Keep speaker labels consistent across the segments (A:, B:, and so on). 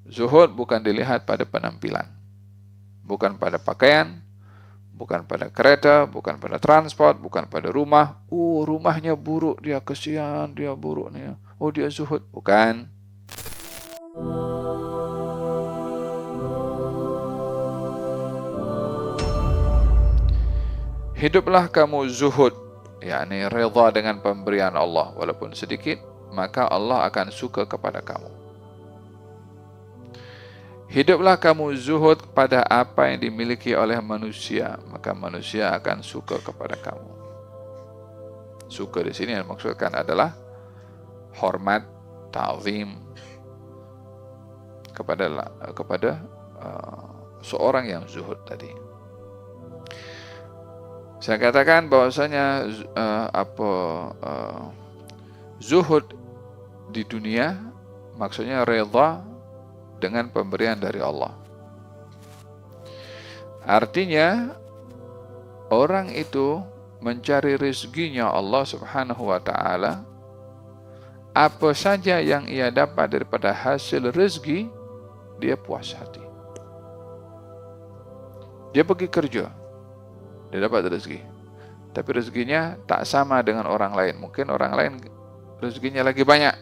A: Zuhud bukan dilihat pada penampilan, bukan pada pakaian, bukan pada kereta, bukan pada transport, bukan pada rumah. Oh, rumahnya buruk, dia kesian, dia buruk nih. Oh, dia zuhud. Bukan. Hiduplah kamu zuhud, yakni redha dengan pemberian Allah walaupun sedikit, maka Allah akan suka kepada kamu. Hiduplah kamu zuhud pada apa yang dimiliki oleh manusia, maka manusia akan suka kepada kamu. Suka di sini yang dimaksudkan adalah hormat, ta'zim kepada seorang yang zuhud tadi. Saya katakan bahwasanya zuhud di dunia maksudnya redha dengan pemberian dari Allah. Artinya orang itu mencari rezekinya Allah Subhanahu wa taala, apa saja yang ia dapat daripada hasil rezeki, dia puas hati. Dia pergi kerja, dia dapat rezeki, tapi rezekinya tak sama dengan orang lain. Mungkin orang lain rezekinya lagi banyak,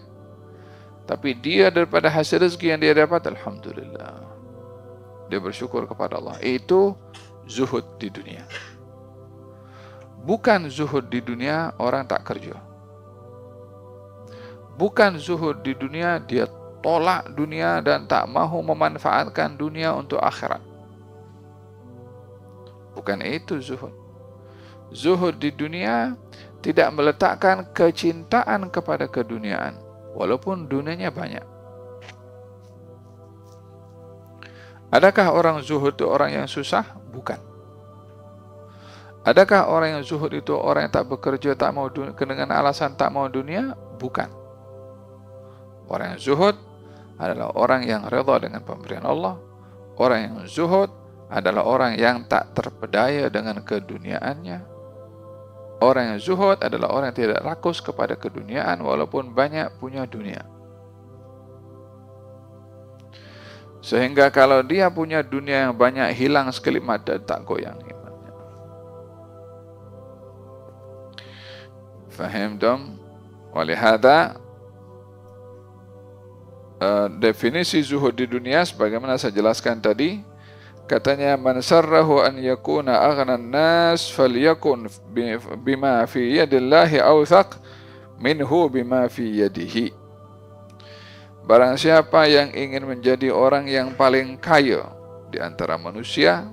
A: tapi dia daripada hasil rezeki yang dia dapat, alhamdulillah, dia bersyukur kepada Allah. Itu zuhud di dunia. Bukan zuhud di dunia orang tak kerja. Bukan zuhud di dunia dia tolak dunia dan tak mahu memanfaatkan dunia untuk akhirat. Bukan itu zuhud. Zuhud di dunia tidak meletakkan kecintaan kepada keduniaan, walaupun dunianya banyak. Adakah orang zuhud itu orang yang susah? Bukan. Adakah orang yang zuhud itu orang yang tak bekerja, tak mau dengan alasan tak mau dunia? Bukan. Orang yang zuhud adalah orang yang redha dengan pemberian Allah. Orang yang zuhud adalah orang yang tak terpedaya dengan keduniaannya. Orang yang zuhud adalah orang yang tidak rakus kepada keduniaan walaupun banyak punya dunia. Sehingga kalau dia punya dunia yang banyak, hilang sekelip mata tak goyang imannya. Fahimtum? Walihada definisi zuhud di dunia sebagaimana saya jelaskan tadi, katanya man sarrahu an yakuna aghna an-nas falyakun bima fi yadillahi awthaq minhu bima fi yadihi. Barang siapa yang ingin menjadi orang yang paling kaya di antara manusia,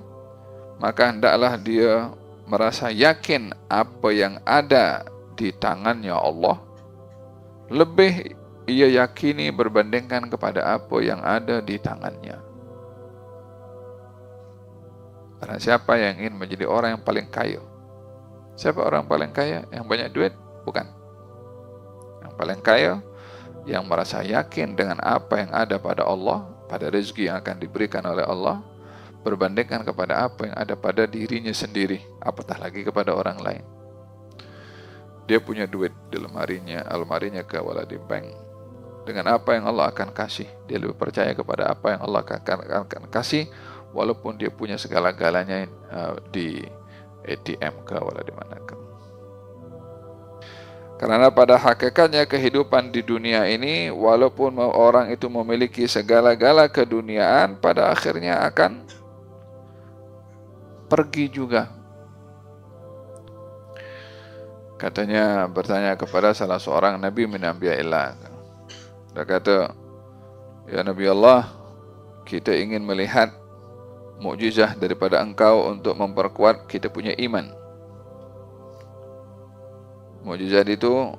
A: maka hendaklah dia merasa yakin apa yang ada di tangannya Allah lebih ia yakini berbandingkan kepada apa yang ada di tangannya. Karena siapa yang ingin menjadi orang yang paling kaya? Siapa orang paling kaya? Yang banyak duit? Bukan. Yang paling kaya yang merasa yakin dengan apa yang ada pada Allah, pada rezeki yang akan diberikan oleh Allah, berbandingkan kepada apa yang ada pada dirinya sendiri, apatah lagi kepada orang lain. Dia punya duit di almarinya wala di bank. Dengan apa yang Allah akan kasih, dia lebih percaya kepada apa yang Allah akan kasih, walaupun dia punya segala-galanya di ATM wala di mana. Karena pada hakikatnya kehidupan di dunia ini, walaupun orang itu memiliki segala-gala keduniaan, pada akhirnya akan pergi juga. Katanya bertanya kepada salah seorang Nabi min anbiya'illah. Dia kata, ya Nabi Allah, kita ingin melihat mukjizat daripada engkau untuk memperkuat kita punya iman. Mukjizat itu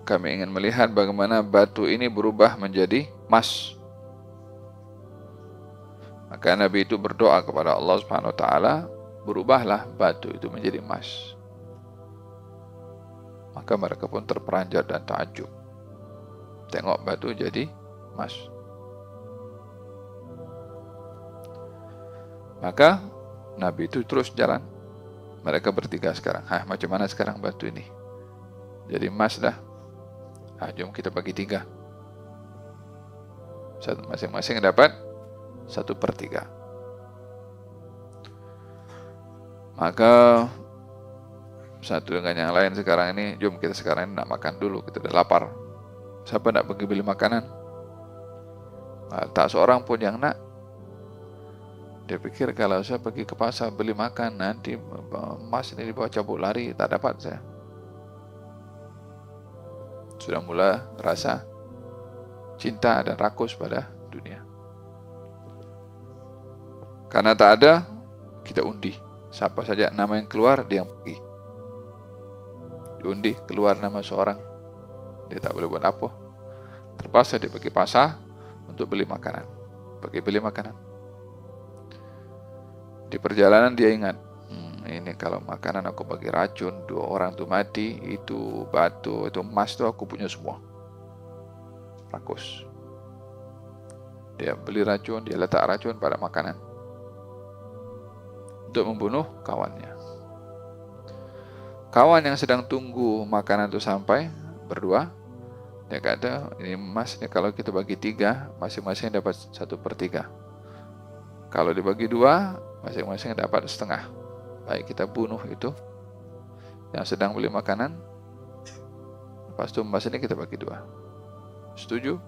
A: kami ingin melihat bagaimana batu ini berubah menjadi emas. Maka Nabi itu berdoa kepada Allah Subhanahu wa taala, berubahlah batu itu menjadi emas. Maka mereka pun terperanjat dan takjub. Tengok batu jadi emas. Maka Nabi itu terus jalan. Mereka bertiga sekarang. Macam mana sekarang batu ini? Jadi emas dah. Jom kita bagi 3. Masing-masing dapat 1/3. Maka satu dengan yang lain sekarang ini, jom kita sekarang ini nak makan dulu, kita udah lapar. Siapa nak pergi beli makanan? Tak seorang pun yang nak. Dia pikir kalau saya pergi ke pasar beli makan, nanti emas ini dibawa cabut lari, tak dapat saya. Sudah mula rasa cinta dan rakus pada dunia. Karena tak ada, kita undi. Siapa saja nama yang keluar, dia yang pergi. Diundi, keluar nama seorang, dia tak boleh buat apa. Terpaksa dia pergi pasar untuk beli makanan. Pergi beli makanan. Di perjalanan dia ingat, ini kalau makanan aku bagi racun, 2 orang tu mati, itu batu, itu emas tu aku punya semua. Rakus. Dia beli racun, dia letak racun pada makanan untuk membunuh kawannya. Kawan yang sedang tunggu makanan itu sampai berdua, dia kata, ini emas ni kalau kita bagi 3, masing-masing dapat 1/3. Kalau dibagi 2, masing-masing dapat setengah. Baik, kita bunuh itu yang sedang beli makanan, lepas itu emas ini kita bagi 2. Setuju?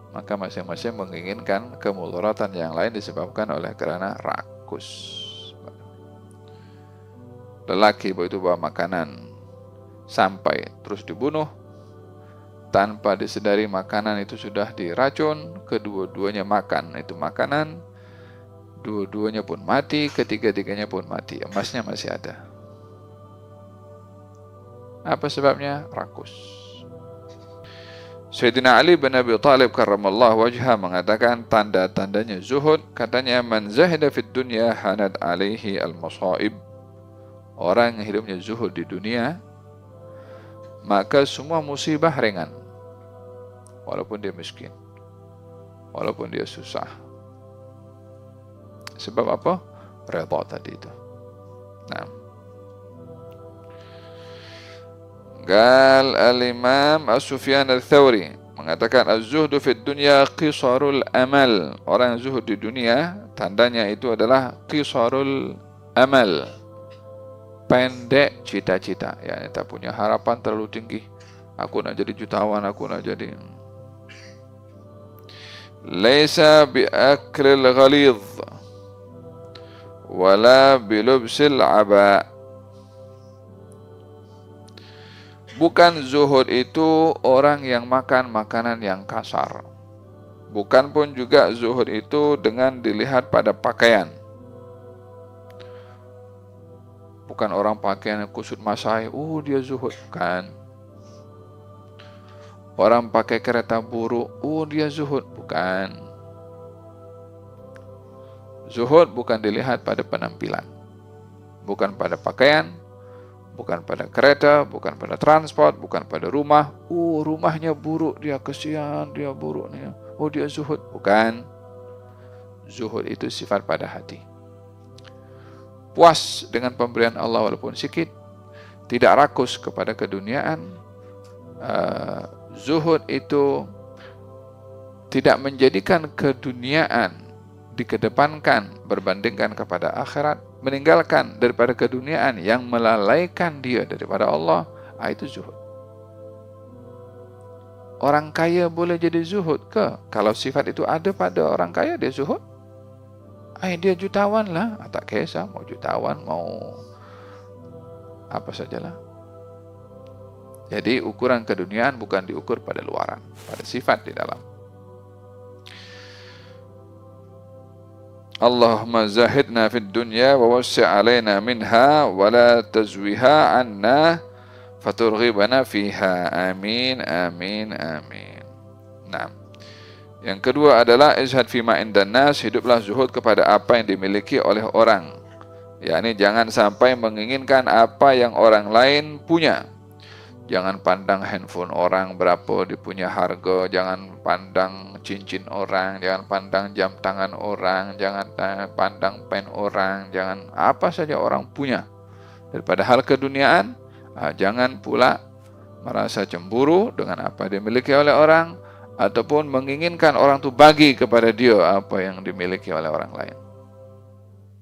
A: Maka masing-masing menginginkan kemudaratan yang lain disebabkan oleh kerana rakus. Lelaki begitu bawa makanan sampai terus dibunuh, tanpa disedari makanan itu sudah diracun, kedua-duanya makan itu makanan, dua-duanya pun mati, ketiga-tiganya pun mati, emasnya masih ada. Apa sebabnya? Rakus. Sayyidina Ali bin Abi Thalib karramallahu wajhah mengatakan tanda-tandanya zuhud, katanya man zahida fid dunya hanad alaihi al-masaib. Orang yang hidupnya zuhud di dunia, maka semua musibah ringan. Walaupun dia miskin, walaupun dia susah. Sebab apa? Redha tadi itu. Nah, Qal al-Imam As-Sufyan al-Thawri mengatakan az-zuhdu fid dunya qisarul amal. Orang zuhud di dunia tandanya itu adalah qisarul amal, pendek cita-cita, yakni tak punya harapan terlalu tinggi. Aku nak jadi jutawan, aku nak jadi. Laisa bi aklil ghalidh wala bi lubsil aba. Bukan zuhud itu orang yang makan makanan yang kasar. Bukan pun juga zuhud itu dengan dilihat pada pakaian. Bukan orang pakaian kusut masai, dia zuhud. Bukan. Orang pakai kereta buruk, dia zuhud. Bukan. Zuhud bukan dilihat pada penampilan, bukan pada pakaian, bukan pada kereta, bukan pada transport, bukan pada rumah. Rumahnya buruk, dia kesian, dia buruk ni. Dia zuhud. Bukan. Zuhud itu sifat pada hati. Puas dengan pemberian Allah walaupun sikit, tidak rakus kepada keduniaan. Zuhud itu tidak menjadikan keduniaan dikedepankan berbandingkan kepada akhirat, meninggalkan daripada keduniaan yang melalaikan dia daripada Allah. Itu zuhud. Orang kaya boleh jadi zuhud ke? Kalau sifat itu ada pada orang kaya, dia zuhud. Dia jutawan lah, tak kisah mau jutawan, mau apa sajalah. Jadi ukuran keduniaan bukan diukur pada luaran, pada sifat di dalam. Allahumma zahidna fid dunya wa wassi' alaina minha wa la tazwiha anna faturghibana fiha. Amin, amin, amin. Nah, yang kedua adalah izhad fima indan nas, hiduplah zuhud kepada apa yang dimiliki oleh orang. yakni jangan sampai menginginkan apa yang orang lain punya. Jangan pandang handphone orang berapa dia punya harga, jangan pandang cincin orang, jangan pandang jam tangan orang, jangan pandang pen orang, jangan apa saja orang punya. Daripada hal keduniaan, jangan pula merasa cemburu dengan apa dimiliki oleh orang, ataupun menginginkan orang itu bagi kepada dia apa yang dimiliki oleh orang lain.